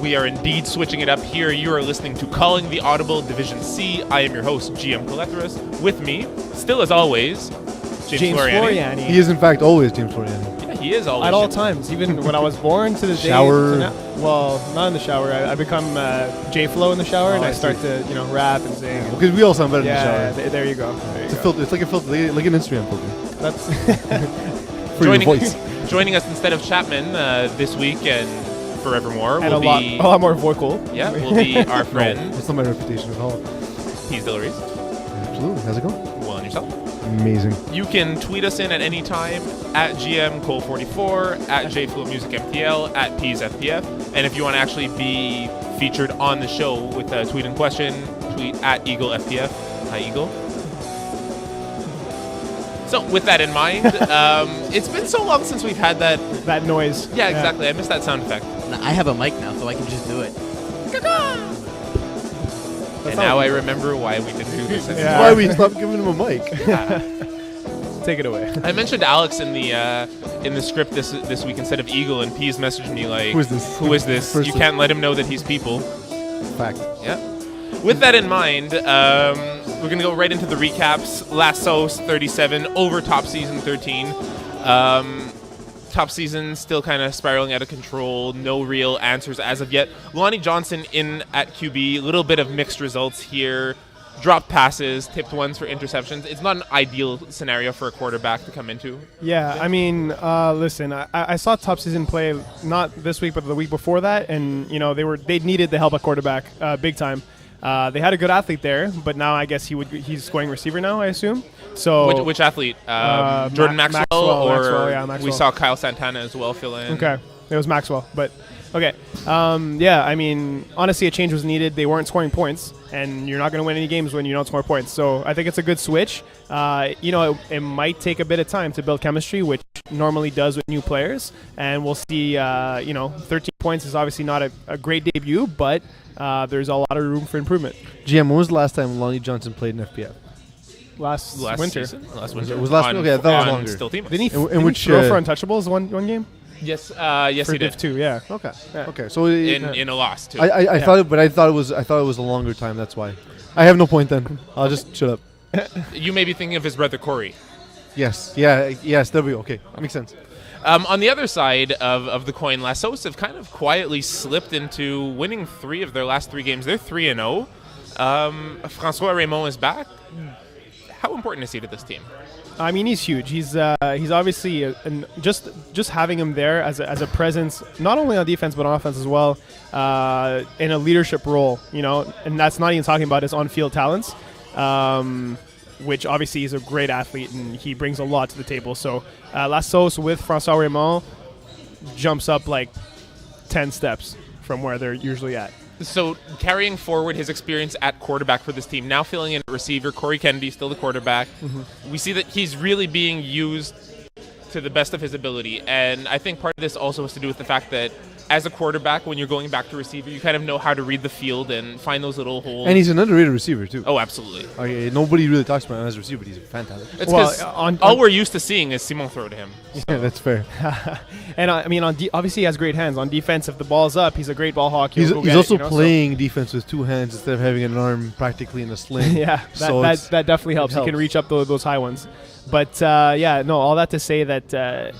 We are indeed switching it up here. You are listening to Calling the Audible Division C. I am your host, GM Coletteris. With me, still as always, James Floriani. He is, in fact, always James Floriani. Yeah, he is always. At all times, even when I was born to the shower. day. Well, not in the shower. I become J-Flow in the shower, and I start to rap and sing. Because we all sound better in the Yeah, shower. there you go. It's a filter. It's like a filter, like an Instagram filter. That's For your voice. Joining us instead of Chapman this week and forevermore and will a be lot more vocal. Yeah, will be our friend. That's not my reputation at all. Pease Dilleries. Absolutely. How's it going? Well, and yourself. Amazing. You can tweet us in at any time at GMCole44, at JFlowMusicMTL, at PeasFPF. And if you want to actually be featured on the show with a tweet in question, tweet at EagleFPF. Hi, Eagle. So with that in mind, it's been so long since we've had that noise. Yeah, exactly. I missed that sound effect. I have a mic now, so I can just do it. And now I remember why we didn't do this anymore. That's why we stopped giving him a mic. Take it away. I mentioned Alex in the script this week instead of Eagle, and Pease messaged me like, Who is this? Who is this? You can't let him know that he's people. Fact. Yeah. With that in mind, we're going to go right into the recaps. Last Sauce 37 over Top Season 13. Top Season still kind of spiraling out of control. No real answers as of yet. Lonnie Johnson in at QB. A little bit of mixed results here. Dropped passes, tipped ones for interceptions. It's not an ideal scenario for a quarterback to come into. Yeah, I mean, listen, I saw Top Season play not this week but the week before that, and they needed the help at quarterback big time. They had a good athlete there, but now I guess he's going receiver now, I assume. So which athlete? Jordan Maxwell, Maxwell. We saw Kyle Santana as well fill in. Okay, it was Maxwell, but okay. Yeah, I mean, honestly, a change was needed. They weren't scoring points, and you're not going to win any games when you don't score points. So I think it's a good switch. It might take a bit of time to build chemistry, which normally does with new players, and we'll see. 13 points is obviously not a great debut, but there's a lot of room for improvement. GM, when was the last time Lonnie Johnson played in FPF? Last winter. Last winter. It was last winter? Okay, I thought it was longer. Still team. Didn't he throw for untouchables one game? Yes, yes, for he did. Div 2, yeah. Okay. Yeah. Okay. So in a loss too. I thought it was a longer time. That's why. I have no point then. I'll just shut up. You may be thinking of his brother Corey. Yes. Yeah. Yes. There we go. Okay. That makes sense. On the other side of the coin, Lassos have kind of quietly slipped into winning 3 of their last 3 games. They're 3-0. Francois Raymond is back. How important is he to this team? I mean, he's huge. He's obviously just having him there as a presence, not only on defense but on offense as well, in a leadership role. And that's not even talking about his on-field talents, which obviously he's a great athlete and he brings a lot to the table. So Lassos with Francois Raymond jumps up like 10 steps from where they're usually at. So carrying forward his experience at quarterback for this team, now filling in at receiver, Corey Kennedy still the quarterback. Mm-hmm. We see that he's really being used to the best of his ability. And I think part of this also has to do with the fact that as a quarterback, when you're going back to receiver, you kind of know how to read the field and find those little holes. And he's an underrated receiver, too. Oh, absolutely. Okay, nobody really talks about him as a receiver, but he's fantastic. It's because all we're used to seeing is Simon throw to him. So. Yeah, that's fair. And I mean, obviously he has great hands. On defense, if the ball's up, he's a great ball hawk. He's also playing defense with 2 hands instead of having an arm practically in a sling. Yeah, that definitely helps. He can reach up those high ones. But, all that to say that,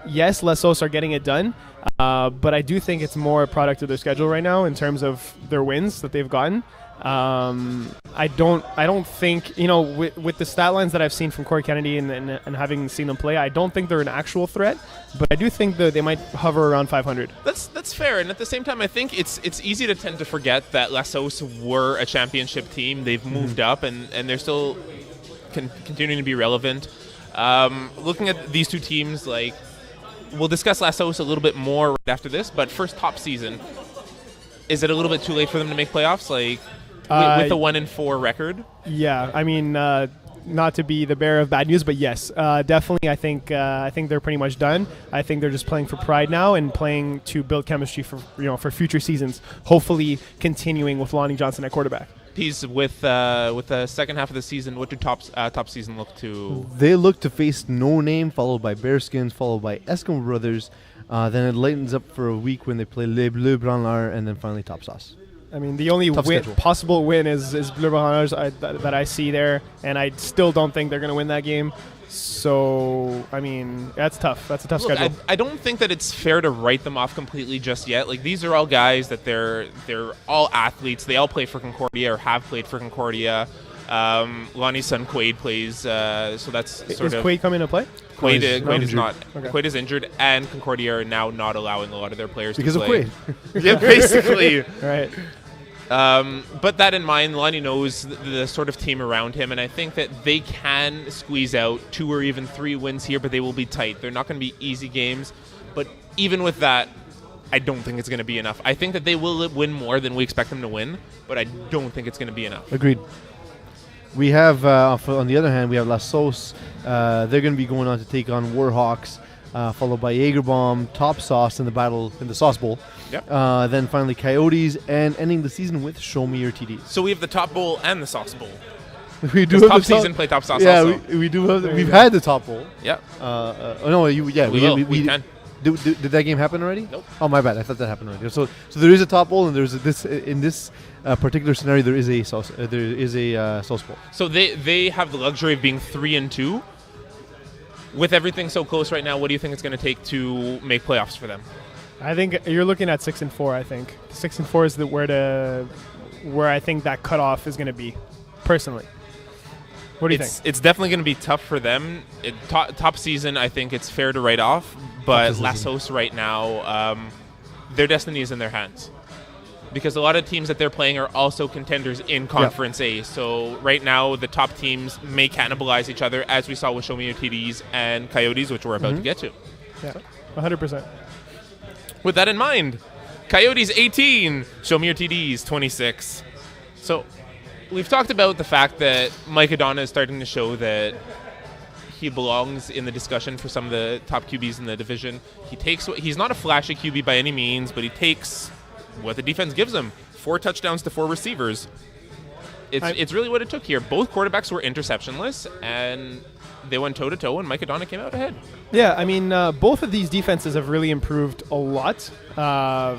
yes, Lassos are getting it done. But I do think it's more a product of their schedule right now in terms of their wins that they've gotten. I don't think, with the stat lines that I've seen from Corey Kennedy and having seen them play, I don't think they're an actual threat, but I do think that they might hover around 500. That's fair, and at the same time, I think it's easy to tend to forget that Lassos were a championship team. They've moved up, and they're still continuing to be relevant. Looking at these two teams, we'll discuss Lassos a little bit more right after this, but first Top Season, is it a little bit too late for them to make playoffs? With the 1-4 record? Yeah, I mean, not to be the bearer of bad news, but yes, definitely. I think they're pretty much done. I think they're just playing for pride now and playing to build chemistry for future seasons. Hopefully, continuing with Lonnie Johnson at quarterback. With the second half of the season, what do top season look to? They look to face No Name, followed by Bearskins, followed by Eskimo Brothers, Then it lightens up for a week when they play Le Bleu Branlard, and then finally Top Sauce. I mean, the only possible win is Bleu Branlards that I see there, and I still don't think they're going to win that game. So, I mean, that's tough. That's a tough schedule. I don't think that it's fair to write them off completely just yet. Like, these are all guys that they're all athletes. They all play for Concordia or have played for Concordia. Lonnie's son Quaid plays, so that's sort of... Is Quaid coming to play? Quaid is not. Okay. Quaid is injured, and Concordia are now not allowing a lot of their players because to play. Because of Quaid. Yeah, basically. Right. But that in mind, Lonnie knows the sort of team around him, and I think that they can squeeze out 2 or even 3 wins here, but they will be tight. They're not going to be easy games, but even with that, I don't think it's going to be enough. I think that they will win more than we expect them to win, but I don't think it's going to be enough. Agreed. We have, on the other hand, we have La Sauce. They're going to be going on to take on Warhawks, followed by Jagerbomb, Top Sauce in the battle in the Sauce Bowl. Yep. Then finally Coyotes, and ending the season with Show Me Your TDs. So we have the Top Bowl and the Sauce Bowl. We do have top the season play Top Sauce. Yeah, also. we do have. We've had the Top Bowl. Yeah. We can. Did that game happen already? Nope. Oh, my bad. I thought that happened already. So there is a Top Bowl, and there's this in this particular scenario. There is a Sauce Bowl. So they have the luxury of being 3-2. With everything so close right now, what do you think it's going to take to make playoffs for them? I think you're looking at 6-4. I think 6-4 is where I think that cutoff is going to be. Personally, what do you think? It's definitely going to be tough for them. Top season, I think it's fair to write off. But La Sauce right now, their destiny is in their hands. Because a lot of teams that they're playing are also contenders in Conference A. So right now, the top teams may cannibalize each other, as we saw with Show Me Your TDs and Coyotes, which we're about to get to. Yeah, 100%. With that in mind, Coyotes 18, Show Me Your TDs 26. So we've talked about the fact that Mike Adonna is starting to show that he belongs in the discussion for some of the top QBs in the division. He's not a flashy QB by any means, but he takes what the defense gives him. 4 touchdowns to 4 receivers. It's really what it took here. Both quarterbacks were interceptionless, and they went toe-to-toe, and Mike Adonna came out ahead. Yeah, I mean, both of these defenses have really improved a lot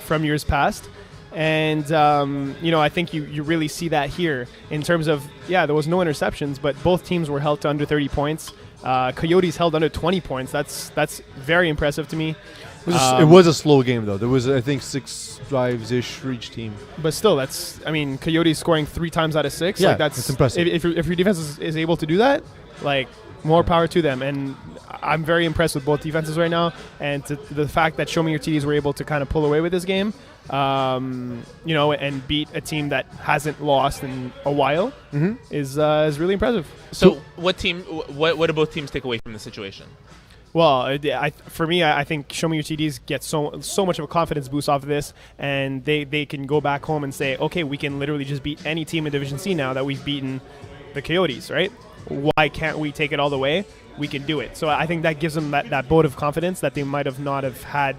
from years past. And, I think you really see that here in terms of, there was no interceptions, but both teams were held to under 30 points. Coyotes held under 20 points. That's very impressive to me. It was a slow game, though. There was, I think, 6 drives-ish for each team. But still, Coyotes scoring 3 times out of 6. Yeah, like that's impressive. If your defense is able to do that, more power to them. And I'm very impressed with both defenses right now. And the fact that Show Me Your TDs were able to kind of pull away with this game, and beat a team that hasn't lost in a while is really impressive. So what do both teams take away from the situation? Well, for me, I think Show Me Your TDs get so much of a confidence boost off of this, and they can go back home and say, okay, we can literally just beat any team in Division C now that we've beaten the Coyotes, right? Why can't we take it all the way? We can do it. So I think that gives them that vote of confidence that they might have not have had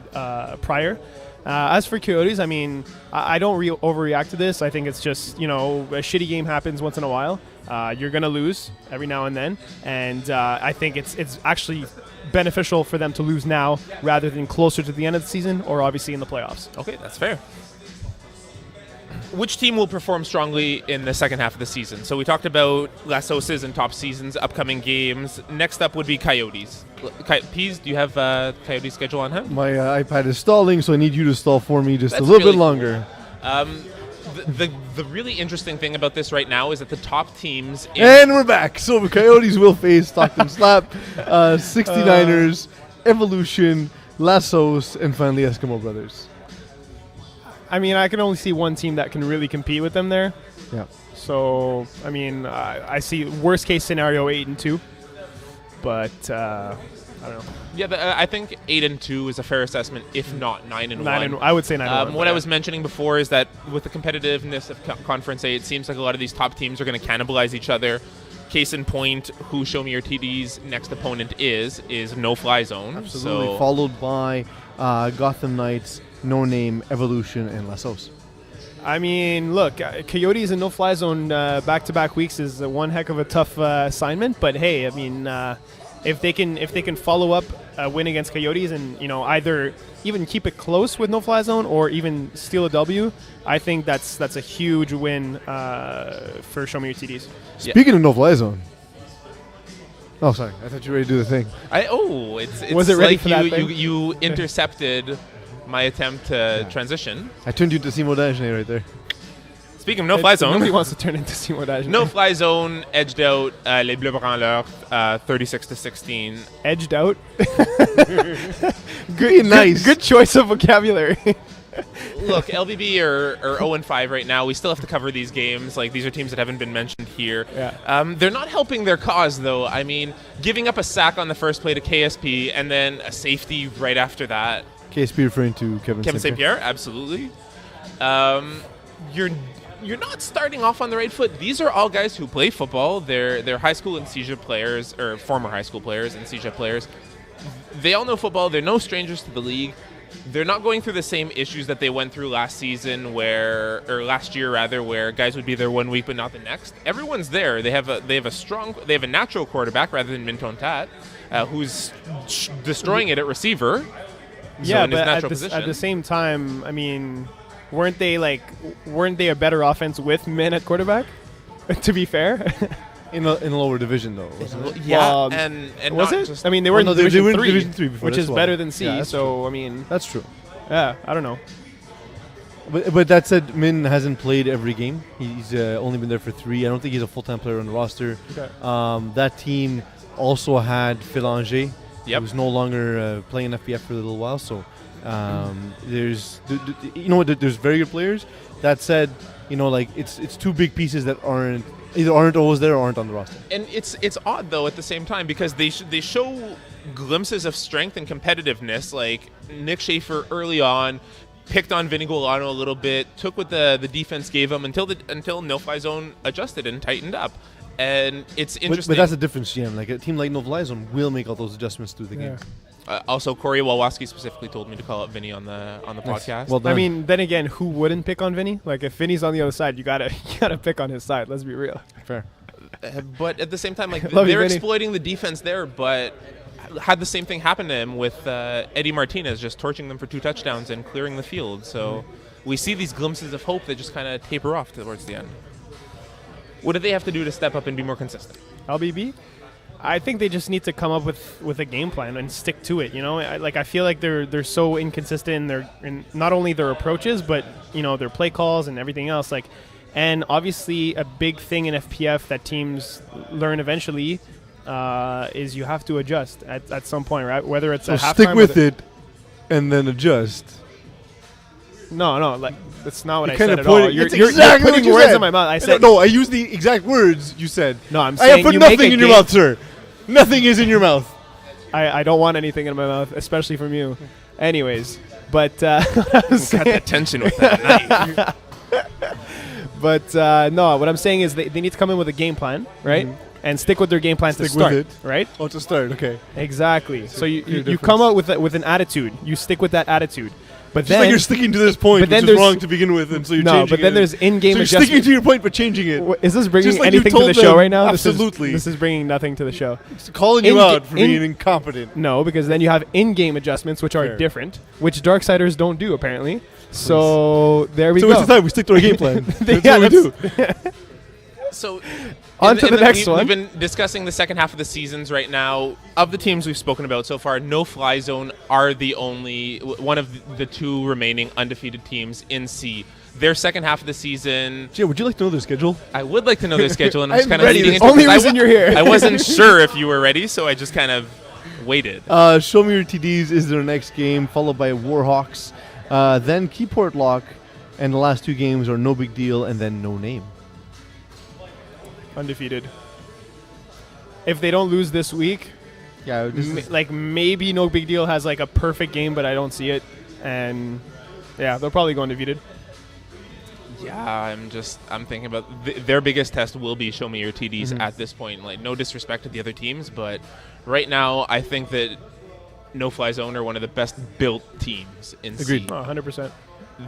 prior. As for Coyotes, I mean, I don't overreact to this. I think it's just, a shitty game happens once in a while. You're going to lose every now and then. And I think it's actually beneficial for them to lose now rather than closer to the end of the season or obviously in the playoffs. Okay, that's fair. Which team will perform strongly in the second half of the season? So we talked about La Sauce's and Top Season's upcoming games. Next up would be Coyotes. Pease, do you have Coyotes' schedule on hand? My iPad is stalling, so I need you to stall for me just That's a little really bit longer. The really interesting thing about this right now is that the top teams... And we're back. So the Coyotes will face Stockton Slap, 69ers, Evolution, La Sauce, and finally Eskimo Brothers. I mean, I can only see one team that can really compete with them there. Yeah. So, I mean, I see worst case scenario 8-2, but I don't know. Yeah, I think 8-2 is a fair assessment, if not 9-1. I would say 9-1. What I was mentioning before is that with the competitiveness of Conference A, it seems like a lot of these top teams are going to cannibalize each other. Case in point, who Show Me Your TD's next opponent is No Fly Zone. Absolutely. So followed by Gotham Knights, No Name, Evolution, and La Sauce. I mean, look, Coyotes and No Fly Zone back-to-back weeks is one heck of a tough assignment. But hey, I mean, if they can follow up a win against Coyotes and either even keep it close with no fly zone or even steal a W, I think that's a huge win for Show Me Your TDs. Speaking of no fly zone. Oh, sorry. I thought you were ready to do the thing. It's Was it ready like for that thing? you intercepted my attempt to transition. I turned you to Simo Dagenet right there. Speaking of no fly zone, Nobody wants to turn into Simo Dagenet. no fly zone edged out les Bleus Branleurs 36-16. Edged out. Good, nice. Good choice of vocabulary. Look, LBB are 0-5 right now. We still have to cover these games. Like, these are teams that haven't been mentioned here. Yeah. They're not helping their cause, though. I mean, giving up a sack on the first play to KSP and then a safety right after that. KSP referring to Kevin St. Pierre, absolutely. You're not starting off on the right foot. These are all guys who play football. They're high school and CEGEP players, or former high school players and CEGEP players. They all know football. They're no strangers to the league. They're not going through the same issues that they went through last season, or last year rather, where guys would be there 1 week but not the next. Everyone's there. They have a natural quarterback rather than Minton Tat, who's destroying it at receiver. Yeah, in his but natural at position. the same time, I mean, weren't they a better offense with Min at quarterback? To be fair. In a lower division, though, wasn't it? Yeah, Well, and was not it? just I mean, they were in they Division were in 3, Division 3 before, which that's is why. better than C. Yeah, that's So, I mean, That's true. yeah, I don't know. But that said, Min hasn't played every game. He's only been there for 3. I don't think he's a full-time player on the roster. Okay. That team also had Philanger, Yep. who's no longer playing FPF for a little while. So there's very good players. That said, it's two big pieces that aren't always there or aren't on the roster. And it's odd though at the same time because they show glimpses of strength and competitiveness. Like Nick Schaefer early on picked on Vinny Golano a little bit, took what the defense gave him until no fly zone adjusted and tightened up. And it's interesting. But that's the difference, GM. Like a team like No Fly Zone will make all those adjustments through the game. Also, Corey Walwaski specifically told me to call out Vinny on the podcast. Well done. I mean, then again, who wouldn't pick on Vinny? Like, if Vinny's on the other side, you gotta pick on his side. Let's be real. Fair. But at the same time, like Love you, they're Vinny. exploiting the defense there, but had the same thing happen to him with Eddie Martinez just torching them for 2 touchdowns and clearing the field. So we see these glimpses of hope that just kind of taper off towards the end. What do they have to do to step up and be more consistent? LBB? I think they just need to come up with a game plan and stick to it. I feel like they're so inconsistent in not only their approaches, but their play calls and everything else. And obviously a big thing in FPF that teams learn eventually is you have to adjust at some point, right? Whether it's a halftime. Stick with it, and then adjust. No, that's not what I Kinda said at all. You're exactly putting what you words said. in my mouth. I said No, I used the exact words you said. No, I'm I saying have put you make nothing a in your game- mouth, sir. Nothing is in your mouth. I don't want anything in my mouth, especially from you. Anyways, but what I'm Got saying- that tension with that knife. But no, what I'm saying is they need to come in with a game plan, right? And stick with their game plan to Stick start, with it. right? Oh, to start, okay. Exactly. So you difference. come out with an attitude. You stick with that attitude. But Just then like you're sticking to this point, but then which is there's- wrong to begin with, and so you're no, changing but then it. there's in-game so you're adjustment. sticking to your point, but changing it. Is this bringing Just like you anything to told the show them, right now? absolutely. This is bringing nothing to the show. It's calling you In- out for in- being incompetent. No, because then you have in-game adjustments, which are Fair. different, which Darksiders don't do apparently. So there we So go. it's the time we stick to our game plan. That's Yeah, what we do. So On to the next one. We've been discussing the second half of the seasons right now. Of the teams we've spoken about so far, No Fly Zone are the only one of the 2 remaining undefeated teams in C. Their second half of the season, Jay, would you like to know their schedule? I would like to know their schedule, and I'm just I'm kind of ready. leading It's into it only 'cause reason you're here. I wasn't sure if you were ready, so I just kind of waited. Show Me Your TDs is their next game, followed by Warhawks. Then Keyport Lock, and the last 2 games are No Big Deal, and then No Name. Undefeated. If they don't lose this week, Yeah, maybe No Big Deal has a perfect game, but I don't see it. And yeah, they'll probably go undefeated. Yeah, I'm thinking about their biggest test will be Show Me Your TDs at this point. Like, no disrespect to the other teams, but right now I think that No Fly Zone are one of the best built teams in Agreed. C. 100%.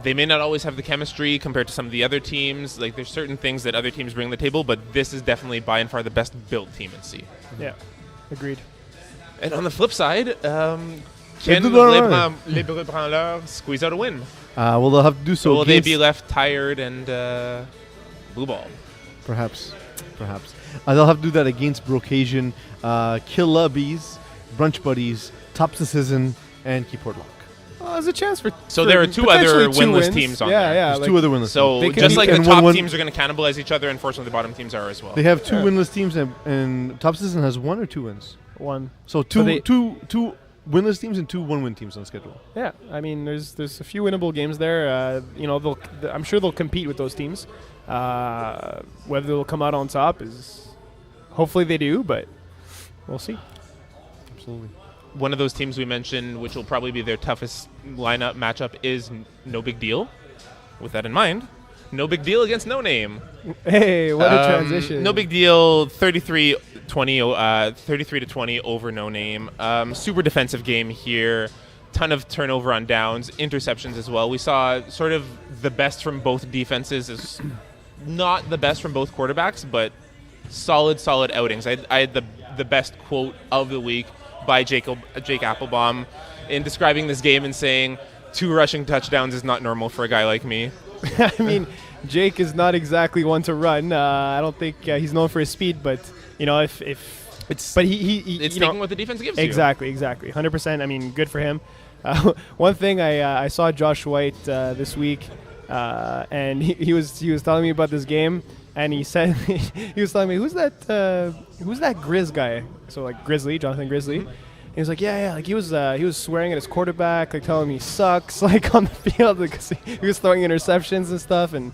They may not always have the chemistry compared to some of the other teams. Like, there's certain things that other teams bring to the table, but this is definitely by and far the best built team in C. Yeah, agreed. And on the flip side, can les Bleus Branleurs squeeze out a win? Well, they'll have to do so. Or will they be left tired and blue ball? Perhaps. They'll have to do that against Brocasian, Killabis, Brunch Buddies, Top Citizen, and Keyport Lock. There's a chance for. So there are two other winless teams on there. Yeah, There's two other winless So teams. just like the and top teams are going to cannibalize each other, unfortunately the bottom teams are as well. They have two winless teams, and Top Citizen has 1 or 2 wins. 1. So two winless teams and 2 one-win teams on schedule. Yeah, I mean, there's a few winnable games there. I'm sure they'll compete with those teams. Whether they'll come out on top is, hopefully they do, but we'll see. Absolutely. One of those teams we mentioned, which will probably be their toughest lineup matchup, is No Big Deal. With that in mind, No Big Deal against No Name. Hey, what a transition. No Big Deal, 33-20 over No Name. Super defensive game here. Ton of turnover on downs, interceptions as well. We saw sort of the best from both defenses, is not the best from both quarterbacks, but solid outings. I had the best quote of the week by Jake Applebaum in describing this game and saying, 2 rushing touchdowns is not normal for a guy like me. I mean, Jake is not exactly one to run. I don't think he's known for his speed, but if it's taking what the defense gives you. Exactly, 100%. I mean, good for him. One thing I saw Josh White this week, and he was telling me about this game, and he said he was telling me who's that Grizz guy? So like Jonathan Grizzly. He was like, yeah, like he was swearing at his quarterback, like telling him he sucks, like on the field because he was throwing interceptions and stuff. And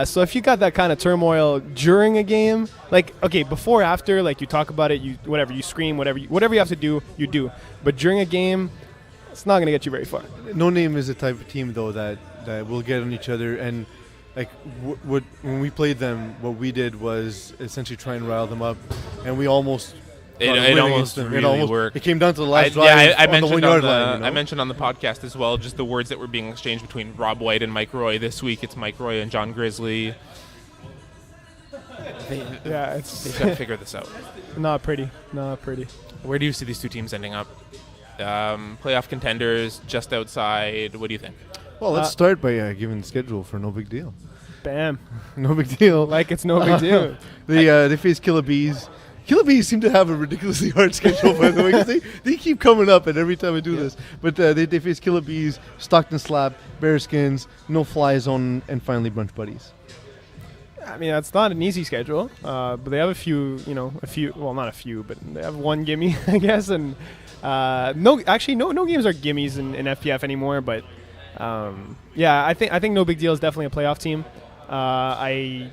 so if you got that kind of turmoil during a game, like before, after, like you talk about it, you scream, whatever you have to do, you do. But during a game, it's not going to get you very far. No Name is the type of team though that will get on each other, and like when we played them, what we did was essentially try and rile them up, and we almost. It almost really worked. It came down to the last drive I on the 1 yard line. I mentioned on the podcast as well just the words that were being exchanged between Rob White and Mike Roy. This week it's Mike Roy and John Grizzly. They've got to figure this out. Not pretty. Where do you see these two teams ending up? Playoff contenders, just outside. What do you think? Well, let's start by giving the schedule for No Big Deal. Bam. No big deal. Like it's no big deal. They face Killabis. Killabis seem to have a ridiculously hard schedule, by the way, 'cause they keep coming up, and every time I do this. But they face Killabis, Stockton Slap, Bearskins, No Fly Zone, and finally Brunch Buddies. I mean, that's not an easy schedule, but they have a few, well, not a few, but they have one gimme, I guess. And no games are gimmies in FPF anymore. But I think No Big Deal is definitely a playoff team. I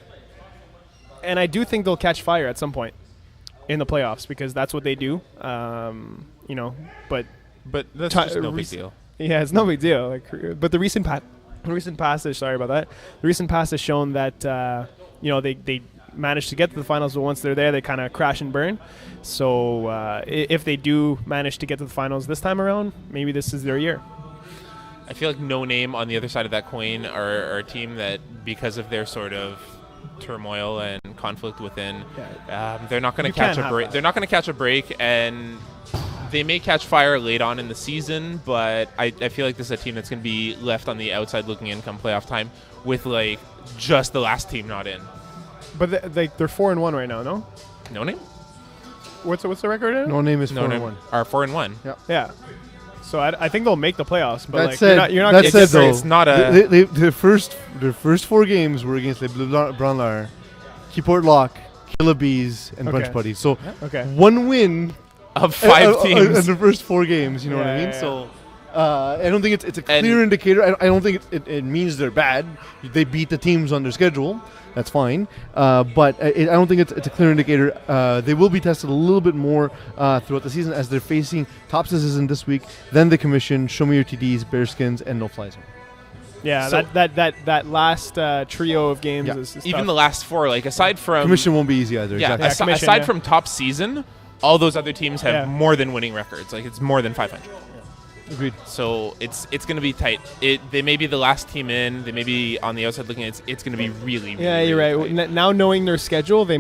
do think they'll catch fire at some point in the playoffs because that's what they do. But that's just no big deal. Yeah, it's no big deal. But the recent passage, sorry about that. The recent pass has shown that they managed to get to the finals, but once they're there, they kind of crash and burn. So if they do manage to get to the finals this time around, maybe this is their year. I feel like No Name on the other side of that coin are a team that, because of their sort of turmoil and conflict within, they're not going to catch a break. They're not going to catch a break, and they may catch fire late on in the season. But I feel like this is a team that's going to be left on the outside looking in come playoff time, with like just the last team not in. But they're 4-1 right now, no? No Name. What's the record? In? No Name is 4-1. Are 4-1. Yeah. So I think they'll make the playoffs, but that said, you're not. It's not a. Their first 4 games were against the Bleu Branleurs, Keyport Lock, Killabis, and Brunch Buddies. So 1 win of 5 teams in the first 4 games. You know what I mean? Yeah. So I don't think it's a clear indicator. I don't think it means they're bad. They beat the teams on their schedule. That's fine. But I don't think it's a clear indicator. They will be tested a little bit more throughout the season as they're facing Top Citizen this week, then the Commission, Show Me Your TDs, Bearskins, and No Fly Zone. Yeah, so that last trio of games is even tough. the last 4, like aside from Commission won't be easy either. Yeah, exactly. aside from Top Season, all those other teams have more than winning records. Like it's more than 500. Agreed. So it's going to be tight. They may be the last team in. They may be on the outside looking. It's going to be really, really, Yeah, you're really right. tight. Now knowing their schedule, they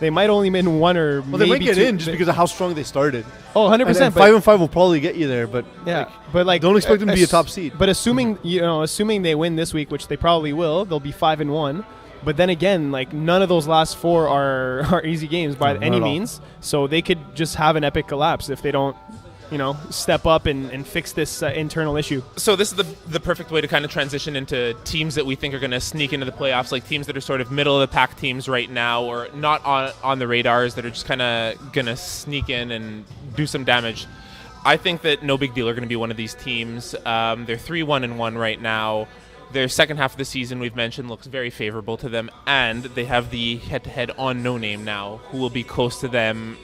might only win one or Well, maybe they might get two. in just because of how strong they started. Oh, 100%. And but 5-5 will probably get you there, but yeah, but like don't expect them to be a top seed. But assuming assuming they win this week, which they probably will, they'll be 5-1. But then again, like none of those last four are easy games by No, any not at all. means. So they could just have an epic collapse if they don't, step up and fix this internal issue. So this is the perfect way to kind of transition into teams that we think are going to sneak into the playoffs, like teams that are sort of middle of the pack teams right now, or not on the radars, that are just kind of going to sneak in and do some damage. I think that No Big Deal are going to be one of these teams. They're 3-1-1 right now. Their second half of the season, we've mentioned, looks very favorable to them, and they have the head-to-head on No Name now, who will be close to them,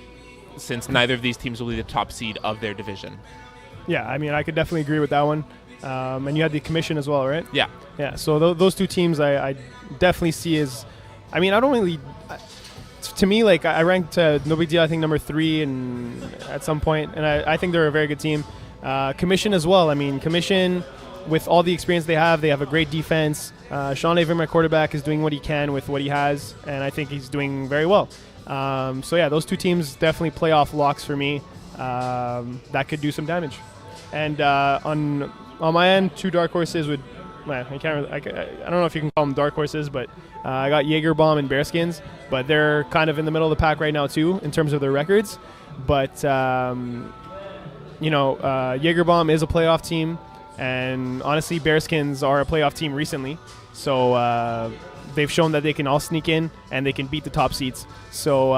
since neither of these teams will be the top seed of their division. Yeah, I mean, I could definitely agree with that one. And you had the commission as well, right? Yeah. Yeah, so those two teams I definitely see as, I mean, I don't really, to me, like, I ranked No Big Deal, I think, number 3 and at some point, and I think they're a very good team. Commission as well. I mean, Commission, with all the experience they have a great defense. Sean Avery, my quarterback, is doing what he can with what he has, and I think he's doing very well. So yeah, those two teams definitely playoff locks for me. That could do some damage. And on my end, two dark horses would. Man, I can't. Really, I don't know if you can call them dark horses, but I got Jaeger Bomb and Bearskins, but they're kind of in the middle of the pack right now too in terms of their records. But Jaeger Bomb is a playoff team. And honestly, Bearskins are a playoff team recently. So they've shown that they can all sneak in and they can beat the top seeds. So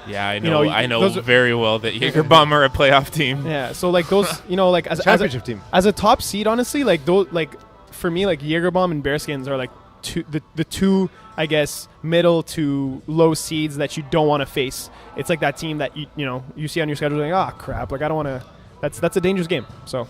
yeah, I know. I know those very well that Jaeger Bomb are a playoff team. Yeah, so like those, like as Championship team. As a top seed, honestly, like those, like for me, like Jaeger Bomb and Bearskins are like the two, I guess, middle to low seeds that you don't want to face. It's like that team that you see on your schedule, like, crap, like I don't want to. That's a dangerous game. So.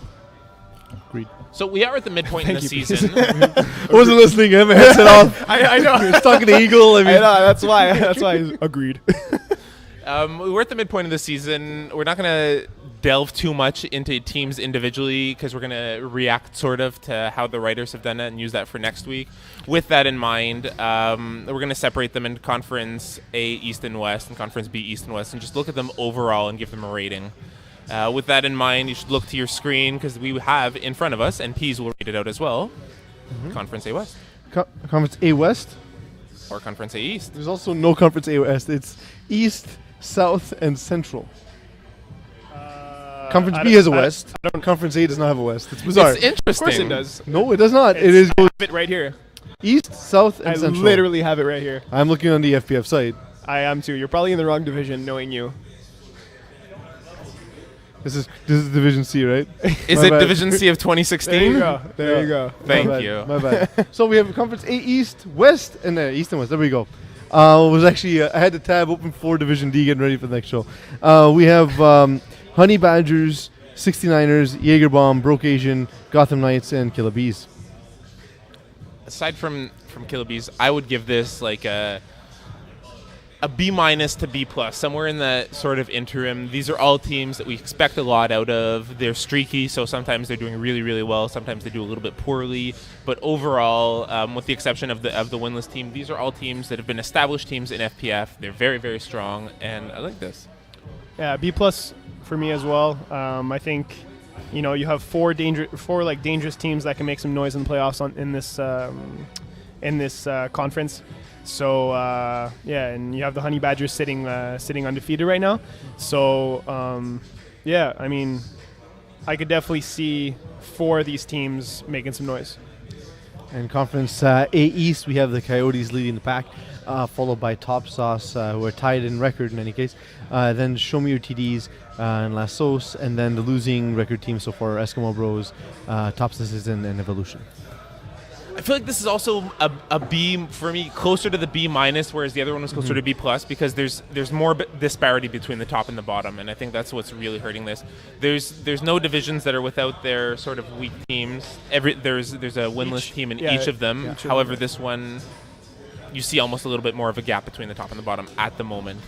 Agreed. So we are at the midpoint in the season. I wasn't listening. I had my headset off. I know. You're talking to Eagle. I mean, that's why. I agreed. We're at the midpoint of the season. We're not going to delve too much into teams individually because we're going to react sort of to how the writers have done it and use that for next week. With that in mind, we're going to separate them into Conference A, East and West, and Conference B, East and West, and just look at them overall and give them a rating. With that in mind, you should look to your screen because we have in front of us, and Pease will read it out as well, Conference A West. Conference A West? Or Conference A East. There's also no Conference A West. It's East, South, and Central. Conference B has a West. Conference A does not have a West. It's bizarre. It's interesting. Of course it does. No, it does not. It is I have it right here. East, South, and I Central. literally have it right here. I'm looking on the FPF site. I am too. You're probably in the wrong division, knowing you. This is Division C, right? Is My it bad. Division C of 2016? There you go. There you go. Thank My bad. you. My bad. So we have Conference A East, West, and East and West. There we go. Was actually I had the tab open for Division D, getting ready for the next show. We have Honey Badgers, 69ers, Jaeger Bomb, Broke Asian, Gotham Knights, and Killer Bees. Aside from Killer Bees, I would give this like a B- to B+, somewhere in that sort of interim. These are all teams that we expect a lot out of. They're streaky, so sometimes they're doing really, really well. Sometimes they do a little bit poorly. But overall, with the exception of the winless team, these are all teams that have been established teams in FPF. They're very, very strong, and I like this. Yeah, B+ for me as well. I think you have four dangerous teams that can make some noise in the playoffs in this conference. So and you have the Honey Badgers sitting undefeated right now. So I mean, I could definitely see 4 of these teams making some noise. And Conference A East, we have the Coyotes leading the pack, followed by Top Sauce, who are tied in record in any case. Then Show Me Your TDs and La Sauce, and then the losing record team so far are Eskimo Bros, Top Citizen, and Evolution. I feel like this is also a B for me, closer to the B-, whereas the other one was closer to B+, because there's more disparity between the top and the bottom, and I think that's what's really hurting this. There's no divisions that are without their sort of weak teams. There's a winless team in each of them. Yeah. However, this one, you see almost a little bit more of a gap between the top and the bottom at the moment.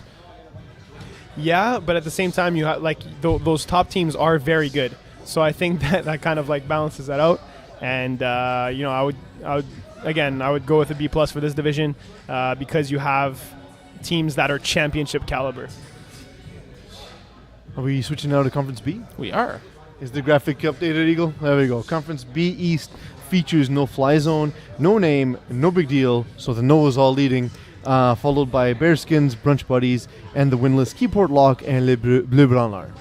Yeah, but at the same time, you have those top teams are very good. So I think that kind of like balances that out. And I would go with a B+ for this division because you have teams that are championship caliber. Are we switching now to Conference B? We are. Is the graphic updated, Eagle? There we go. Conference B East features no fly zone, no name, no big deal. So the no is all leading, followed by Bearskins, Brunch Buddies, and the winless Keyport Lock and Le Bleu Branlard.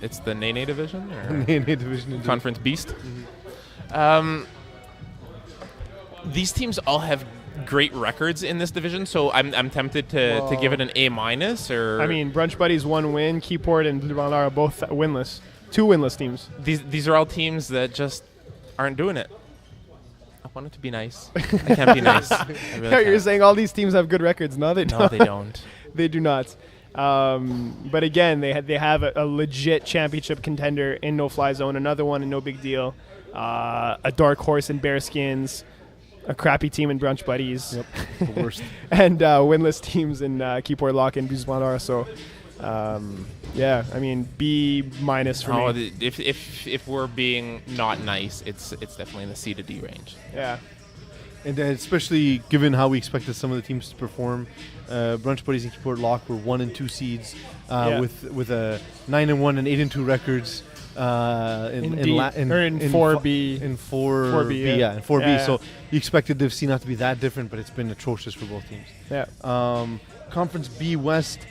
It's the Nene division? Or Nene division. Indeed. Conference Beast? These teams all have great records in this division, so I'm tempted to give it an A-. Or I mean, Brunch Buddies 1 win, Keyport and Bleu Branlard are both winless. 2 winless teams. These are all teams that just aren't doing it. I want it to be nice. I can't be nice. I really You're can't. saying all these teams have good records. No, they don't. No, they don't. They do not. But again, they have a legit championship contender in No Fly Zone, another one in No Big Deal, a dark horse in Bearskins, a crappy team in Brunch Buddies, Yep, the worst. and winless teams in Keyport Lock and Buzmanara. So, I mean, B- for me. If we're being not nice, it's definitely in the C to D range. Yeah. And especially given how we expected some of the teams to perform, Brunch Buddies and Keyport Lock were 1 and 2 seeds with a 9-1 and 8-2 records in 4B. In 4B, yeah. in 4B. Yeah. So you expected the FC not to be that different, but it's been atrocious for both teams. Yeah. Conference B West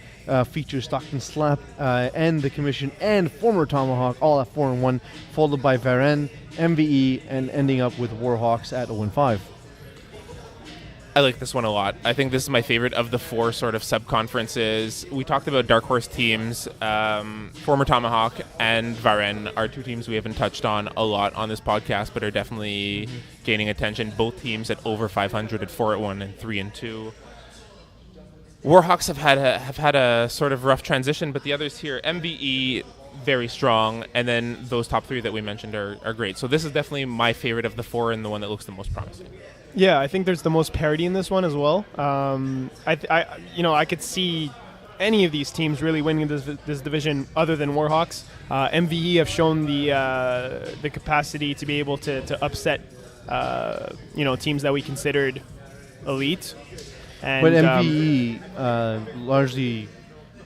features Stockton Slap and the Commission and former Tomahawk, all at 4-1, followed by Varennes, MVE, and ending up with Warhawks at 0-5. I like this one a lot. I think this is my favorite of the 4 sort of sub-conferences. We talked about dark horse teams. Former Tomahawk and Varennes are 2 teams we haven't touched on a lot on this podcast, but are definitely gaining attention. Both teams at over 500 at 4-1 and 3-2. Warhawks have had a sort of rough transition, but the others here, MVE, very strong, and then those top 3 that we mentioned are great. So this is definitely my favorite of the 4 and the one that looks the most promising. Yeah, I think there's the most parity in this one as well. I could see any of these teams really winning this division other than Warhawks. MVE have shown the capacity to be able to upset teams that we considered elite. And, but MVE, largely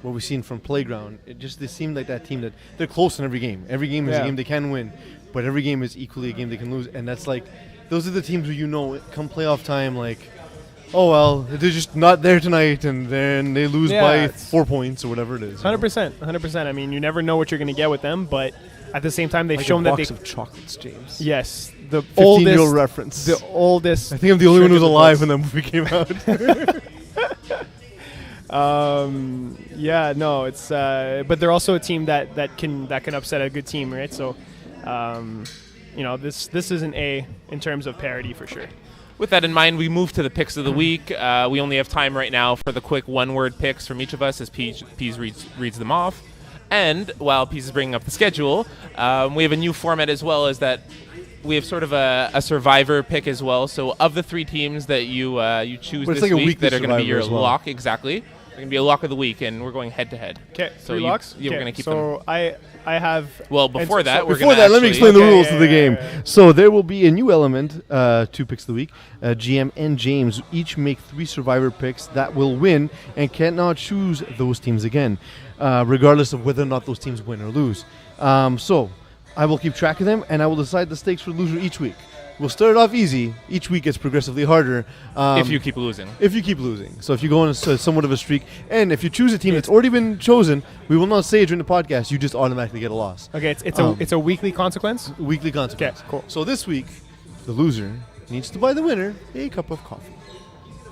what we've seen from Playground, they seem like that team that they're close in every game. Every game is a game they can win, but every game is equally a game they can lose, and that's like. Those are the teams where come playoff time, like, oh, well, they're just not there tonight, and then they lose by 4 points or whatever it is. 100%. I mean, you never know what you're going to get with them, but at the same time, they've like shown that they... box of chocolates, James. Yes. The 15-year reference. The oldest... I think I'm the only one who's alive when that movie came out. It's... but they're also a team that can upset a good team, right? So... this is an A in terms of parity for sure. With that in mind, we move to the picks of the week. We only have time right now for the quick one-word picks from each of us as Pease reads them off. And while Pease is bringing up the schedule, we have a new format as well, is that we have sort of a survivor pick as well. So of the 3 teams that you choose this week that are going to be your lock, exactly, they're going to be a lock of the week, and we're going head-to-head. Okay, so 3 locks? Yeah, we're going to keep them. So I have... Well, before that, let me explain the rules of the game. So there will be a new element, 2 picks of the week. GM and James each make 3 survivor picks that will win and cannot choose those teams again, regardless of whether or not those teams win or lose. So I will keep track of them, and I will decide the stakes for the loser each week. We'll start off easy. Each week gets progressively harder. If you keep losing. So if you go on somewhat of a streak, and if you choose a team that's already been chosen, we will not say it during the podcast. You just automatically get a loss. Okay, it's a weekly consequence? Weekly consequence. Okay, cool. So this week, the loser needs to buy the winner a cup of coffee.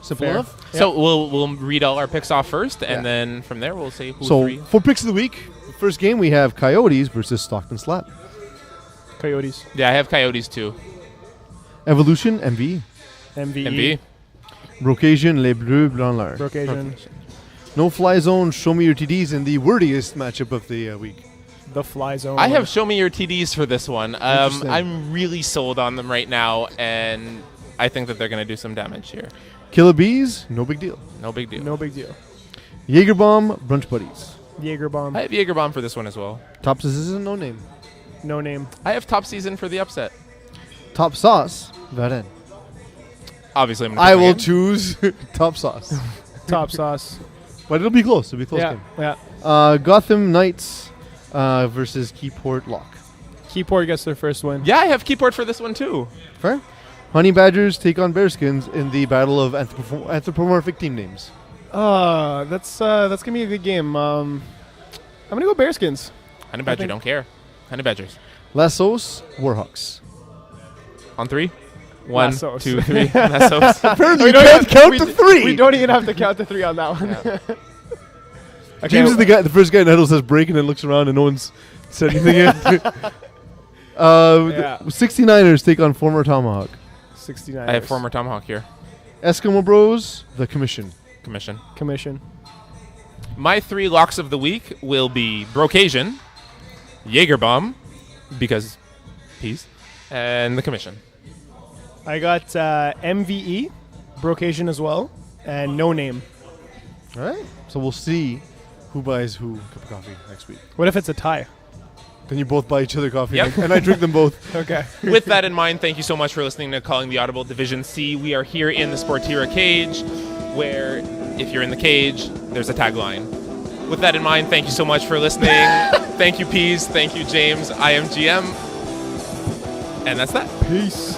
Simple enough? Yep. So we'll read all our picks off first, and then from there we'll say who's 3. For picks of the week, first game we have Coyotes versus Stockton Slap. Coyotes. Yeah, I have Coyotes too. Evolution, MVE. MVE. Brocasian, Les Bleus Branlard. Brocasian. No Fly Zone, Show Me Your TDs in the wordiest matchup of the week. The Fly Zone. I have Show Me Your TDs for this one. I'm really sold on them right now, and I think that they're going to do some damage here. Killer Bees, no big deal. No big deal. No big deal. Jaegerbomb, Brunch Buddies. Jaegerbomb. I have Jaegerbomb for this one as well. Topsis isn't no name. No name. I have top season for the upset. Top sauce, Varenne. Obviously, I'm gonna I pick my will game. choose top sauce. Top sauce. But it'll be close. It'll be a close Yeah. game. Yeah. Gotham Knights versus Keyport Lock. Keyport gets their first win. Yeah, I have keyboard for this one too. Fair. Honey Badgers take on Bearskins in the battle of anthropomorphic team names. That's gonna be a good game. I'm gonna go Bearskins. Honey Badger, think- don't care. Honey Badgers. Lassos Warhawks. On 3? 1, Lassos. 2, 3. Lassos. Apparently We you don't can't have- count we to d- 3. We don't even have to count to 3 on that one. Okay, James is the first guy in Huddle says break and then looks around and no one's said anything yet. Yeah. 69ers take on former Tomahawk. 69. I have former Tomahawk here. Eskimo Bros, the Commission. Commission. My 3 locks of the week will be Brocasian, Jaegerbomb, because peace, and the Commission. I got MVE, Brocasian as well, and No Name. All right. So we'll see who buys who a cup of coffee next week. What if it's a tie? Then you both buy each other coffee Yep. and I drink them both. Okay. With that in mind, thank you so much for listening to Calling the Audible Division C. We are here in the Sportira cage, where if you're in the cage, there's a tagline. With that in mind, thank you so much for listening. Thank you, Peas. Thank you, James. I am GM. And that's that. Peace.